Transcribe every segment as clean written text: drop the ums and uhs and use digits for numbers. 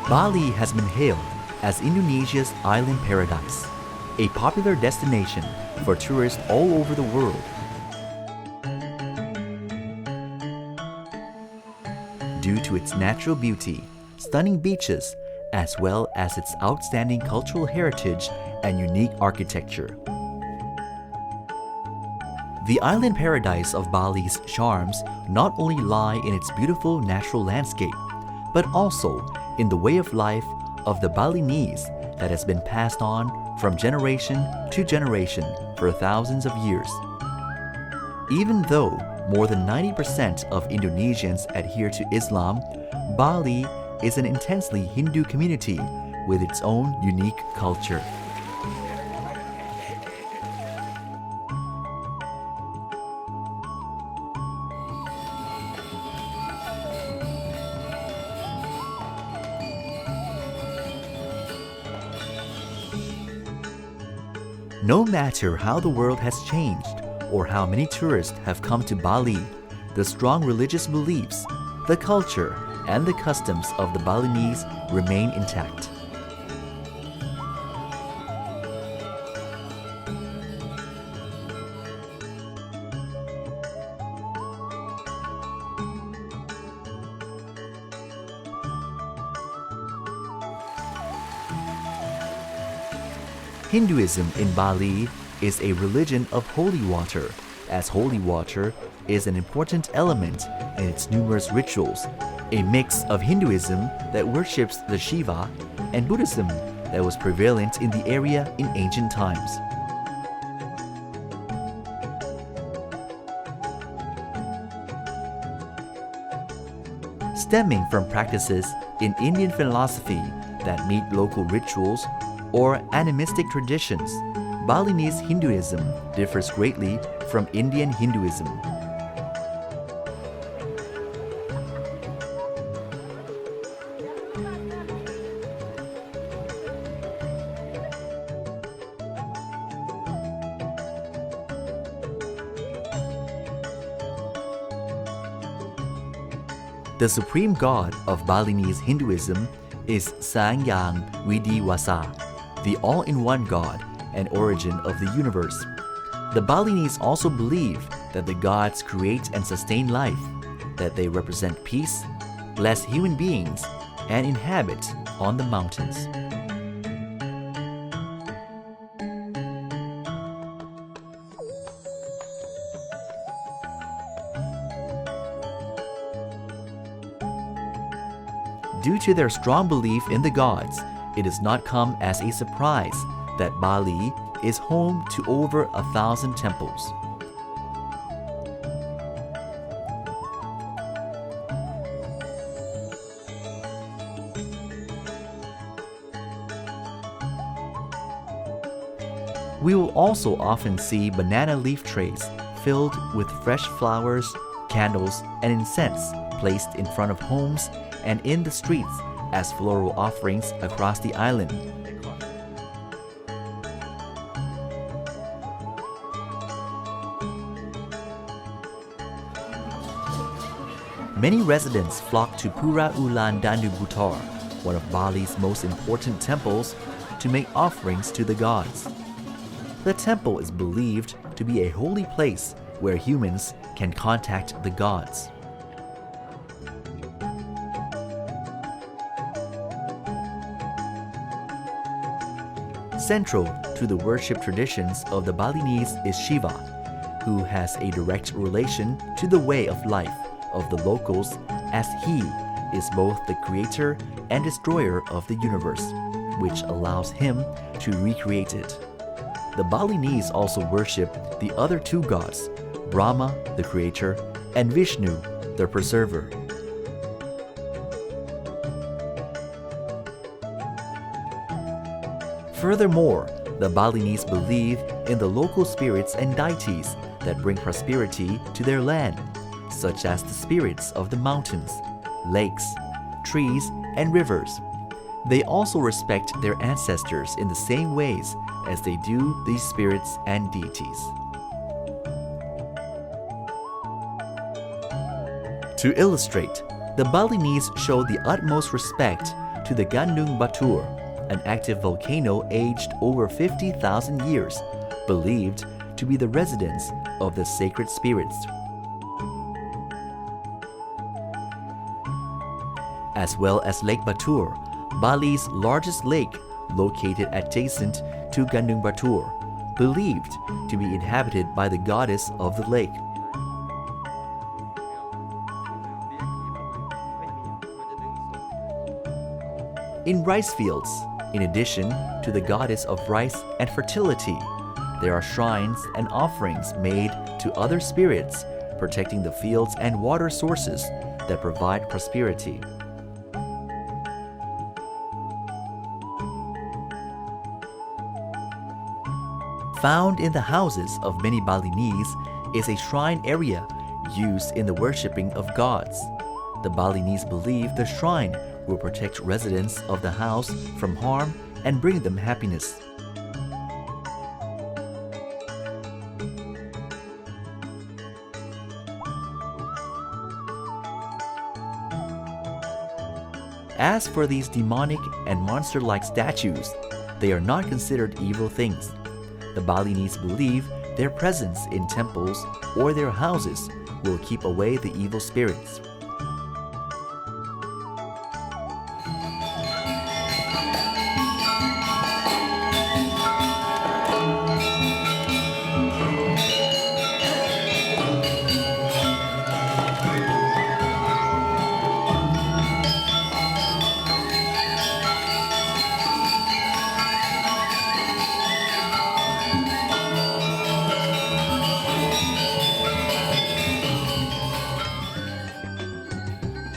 Bali has been hailed as Indonesia's island paradise, a popular destination for tourists all over the world. Due to its natural beauty, stunning beaches, as well as its outstanding cultural heritage and unique architecture. The island paradise of Bali's charms not only lie in its beautiful natural landscape, but also in the way of life of the Balinese that has been passed on from generation to generation for thousands of years. Even though more than 90% of Indonesians adhere to Islam, Bali is an intensely Hindu community with its own unique culture. No matter how the world has changed or how many tourists have come to Bali, the strong religious beliefs, the culture, and the customs of the Balinese remain intact. Hinduism in Bali is a religion of holy water, as holy water is an important element in its numerous rituals, a mix of Hinduism that worships the Shiva and Buddhism that was prevalent in the area in ancient times. Stemming from practices in Indian philosophy that meet local rituals or animistic traditions, Balinese Hinduism differs greatly from Indian Hinduism. The supreme god of Balinese Hinduism is Sang Yang Widiwasa, the all-in-one god and origin of the universe. The Balinese also believe that the gods create and sustain life, that they represent peace, bless human beings, and inhabit on the mountains. Due to their strong belief in the gods, it does not come as a surprise that Bali is home to over 1,000 temples. We will also often see banana leaf trays filled with fresh flowers, candles, and incense placed in front of homes and in the streets as floral offerings across the island. Many residents flock to Pura Ulan Dandu Butor, one of Bali's most important temples, to make offerings to the gods. The temple is believed to be a holy place where humans can contact the gods. Central to the worship traditions of the Balinese is Shiva, who has a direct relation to the way of life of the locals, as he is both the creator and destroyer of the universe, which allows him to recreate it. The Balinese also worship the other two gods, Brahma, the creator, and Vishnu, the preserver. Furthermore, the Balinese believe in the local spirits and deities that bring prosperity to their land, such as the spirits of the mountains, lakes, trees, and rivers. They also respect their ancestors in the same ways as they do these spirits and deities. To illustrate, the Balinese show the utmost respect to the Gunung Batur, an active volcano aged over 50,000 years, believed to be the residence of the sacred spirits. As well as Lake Batur, Bali's largest lake, located adjacent to Gunung Batur, believed to be inhabited by the goddess of the lake. In rice fields, in addition to the goddess of rice and fertility, there are shrines and offerings made to other spirits, protecting the fields and water sources that provide prosperity. Found in the houses of many Balinese is a shrine area used in the worshipping of gods. The Balinese believe the shrine will protect residents of the house from harm and bring them happiness. As for these demonic and monster-like statues, they are not considered evil things. The Balinese believe their presence in temples or their houses will keep away the evil spirits.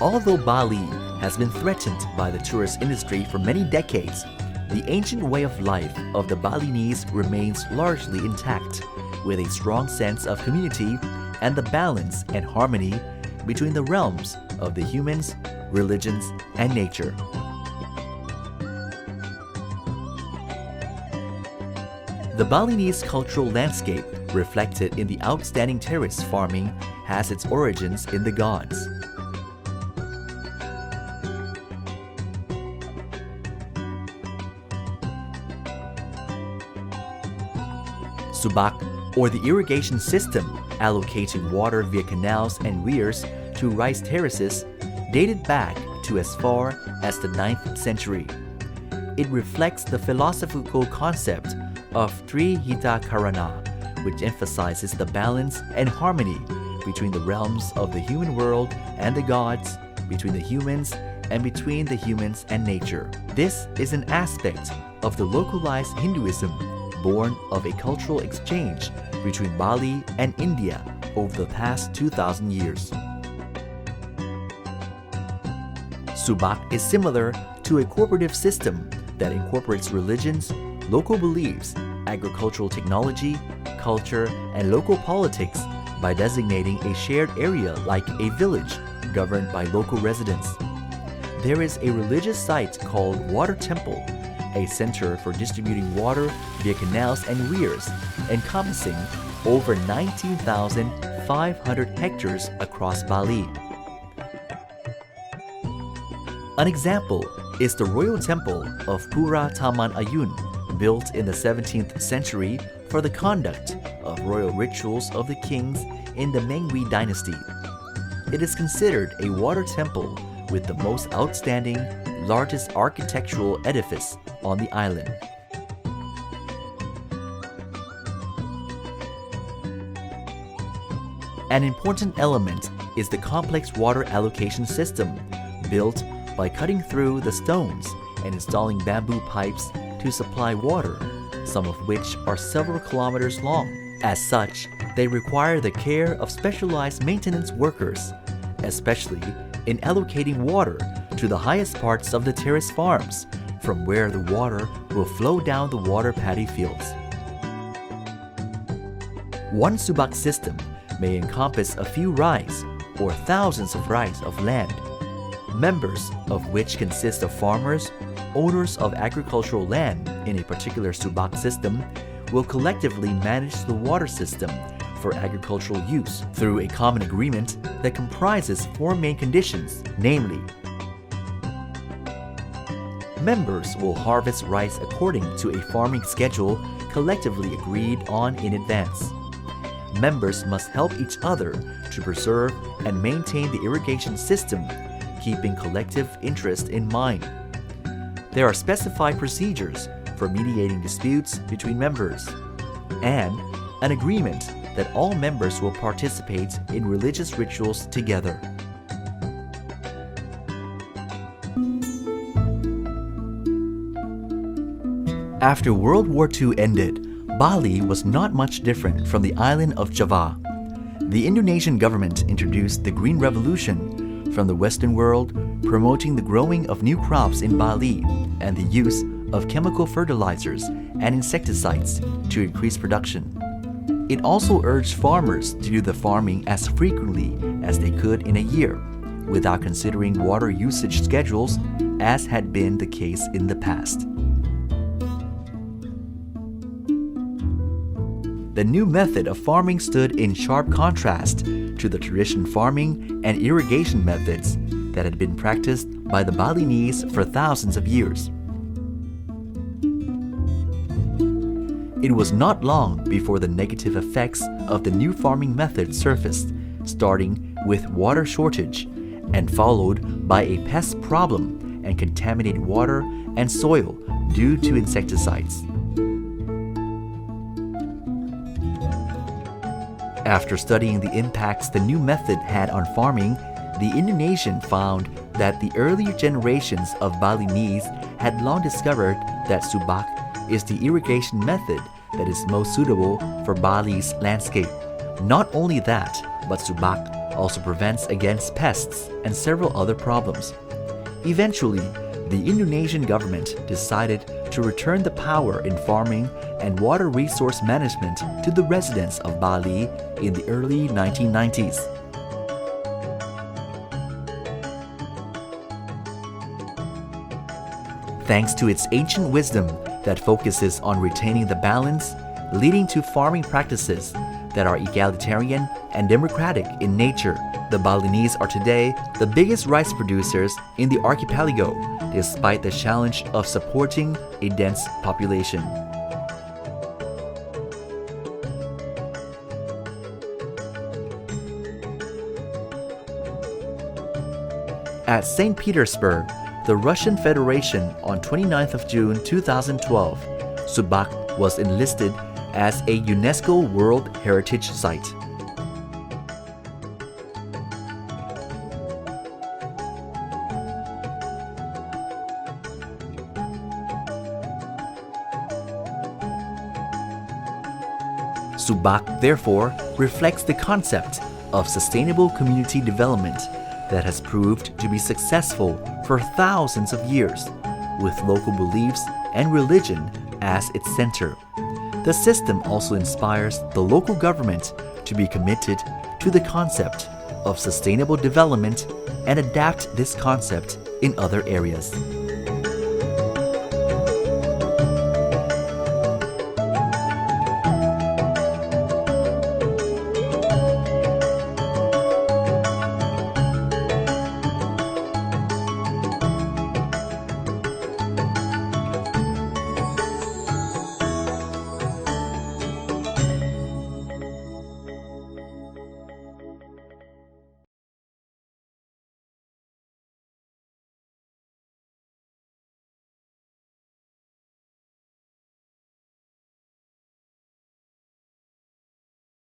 Although Bali has been threatened by the tourist industry for many decades, the ancient way of life of the Balinese remains largely intact, with a strong sense of community and the balance and harmony between the realms of the humans, religions, and nature. The Balinese cultural landscape, reflected in the outstanding terrace farming, has its origins in the gods. Subak, or the irrigation system allocating water via canals and weirs to rice terraces, dated back to as far as the 9th century. It reflects the philosophical concept of Trihita Karana, which emphasizes the balance and harmony between the realms of the human world and the gods, between the humans and between the humans and nature. This is an aspect of the localized Hinduism born of a cultural exchange between Bali and India over the past 2,000 years. Subak is similar to a cooperative system that incorporates religions, local beliefs, agricultural technology, culture, and local politics by designating a shared area like a village governed by local residents. There is a religious site called Water Temple, a center for distributing water via canals and weirs, encompassing over 19,500 hectares across Bali. An example is the Royal Temple of Pura Taman Ayun, built in the 17th century for the conduct of royal rituals of the kings in the Mengwi dynasty. It is considered a water temple with the most outstanding, largest architectural edifice on the island. An important element is the complex water allocation system, built by cutting through the stones and installing bamboo pipes to supply water, some of which are several kilometers long. As such, they require the care of specialized maintenance workers, especially in allocating water to the highest parts of the terrace farms, from where the water will flow down the water paddy fields. One subak system may encompass a few rais or thousands of rais of land, members of which consist of farmers, owners of agricultural land in a particular subak system, will collectively manage the water system for agricultural use through a common agreement that comprises four main conditions, namely Members will harvest rice according to a farming schedule collectively agreed on in advance. Members must help each other to preserve and maintain the irrigation system, keeping collective interest in mind. There are specified procedures for mediating disputes between members, and an agreement that all members will participate in religious rituals together. After World War II ended, Bali was not much different from the island of Java. The Indonesian government introduced the Green Revolution from the Western world, promoting the growing of new crops in Bali and the use of chemical fertilizers and insecticides to increase production. It also urged farmers to do the farming as frequently as they could in a year, without considering water usage schedules, as had been the case in the past. The new method of farming stood in sharp contrast to the traditional farming and irrigation methods that had been practiced by the Balinese for thousands of years. It was not long before the negative effects of the new farming method surfaced, starting with water shortage and followed by a pest problem and contaminated water and soil due to insecticides. After studying the impacts the new method had on farming, the Indonesian found that the earlier generations of Balinese had long discovered that subak is the irrigation method that is most suitable for Bali's landscape. Not only that, but subak also prevents against pests and several other problems. Eventually, the Indonesian government decided to return the power in farming and water resource management to the residents of Bali in the early 1990s. Thanks to its ancient wisdom that focuses on retaining the balance, leading to farming practices that are egalitarian and democratic in nature, the Balinese are today the biggest rice producers in the archipelago, despite the challenge of supporting a dense population. At St. Petersburg, the Russian Federation on 29th of June 2012, subak was enlisted as a UNESCO World Heritage Site. Subak, therefore, reflects the concept of sustainable community development that has proved to be successful for thousands of years, with local beliefs and religion as its center. The system also inspires the local government to be committed to the concept of sustainable development and adapt this concept in other areas.